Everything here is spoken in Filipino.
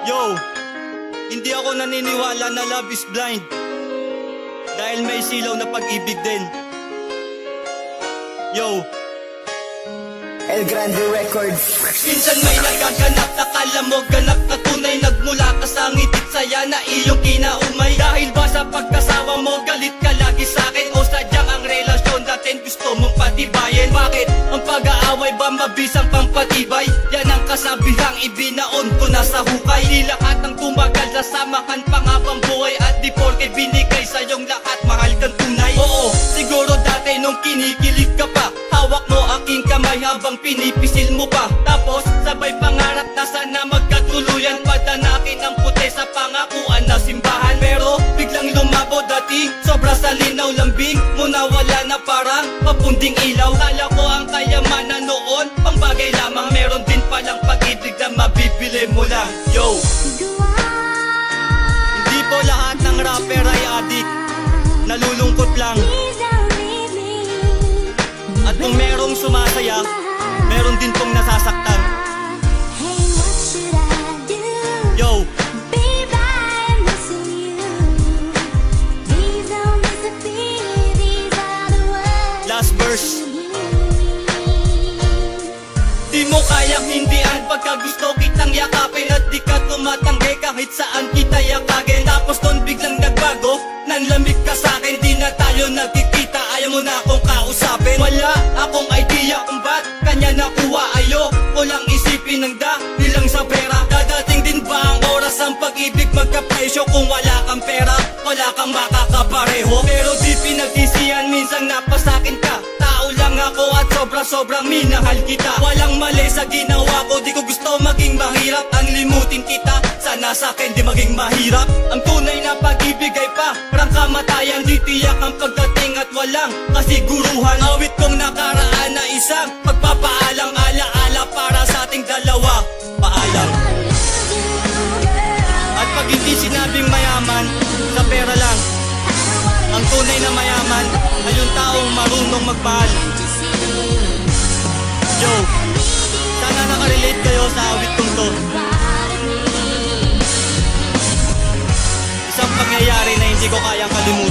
Yo, hindi ako naniniwala na love is blind, dahil may silaw na pag-ibig din. Yo, El Grande Records. minsan may nagaganap na kala mo ganap na tunay, nagmula ka sa ngitit saya na iyong kinaumay. Dahil ba sa pagkasawa mo galit ka lagi sa'kin, o sadyang ang relasyon natin gusto mong patibayin? Bakit ang pag-aaway ba mabisang pampatibay? Yan ang kasabihang ibinaon ko na sa hukay. Di lahat ng tumagal sasamahan pa nga pang buhay, at di porke binigay sa'yong lahat mahal kang tunay. Oo, siguro dati nung kinikilig ka pa, hawak mo aking kamay habang pinipisil mo pa. Tapos sabay pangarap na sana magkatuluyan, padanakin ang puti sa pangakuan na simbahan. Pero biglang lumabo dating sobra sa linaw, lambing mo nawala na parang papunding ilaw. Kala ko ang kayamanan noon pang bagay lamang, meron din palang pag-ibig na mabibili mo lang. Yo, hindi po lahat ng rapper ay adik, nalulungkot lang. At kung merong sumasaya, meron din pong nasasaktan. Yo, last verse. Di mo kayang hindian pagka gusto kitang yakapin, at di ka tumatanggi kahit saan kita yakagin. Tapos nun biglang nagbago, nanlamig ka sa'kin, di na tayo nagkikita, ayaw mo na akong kausapin. Wala akong idea kung ba't kanya nakuha, ayo ko lang isipin ng dahilang sa pera. Dadating din ba ang oras ang pag-ibig magkapresyo? Kung wala kang pera, wala kang makakapareho. Pero di pinagtisiyan, minsan napasakin ka. Tao lang ako at sobra-sobrang minahal kita. Walang mali sa ginawa ko, di ko gusto maging mahirap. Ang limutin kita, sana sa'kin di maging mahirap. Ang tunay na pag-ibig ay parang kamatayan, di tiyak ang pagdating at walang kasiguruhan. Awit kong nakaraan na isang pagpapaalang alaala para sa ating dalawa. Paalam. At pag hindi sinabing mayaman, sa pera lang. Ang tunay na mayaman ay yung taong marunong magmahal. Yo, sana nakarelate kayo sa awit kong to. Isang pangyayari na hindi ko kayang kalimutan.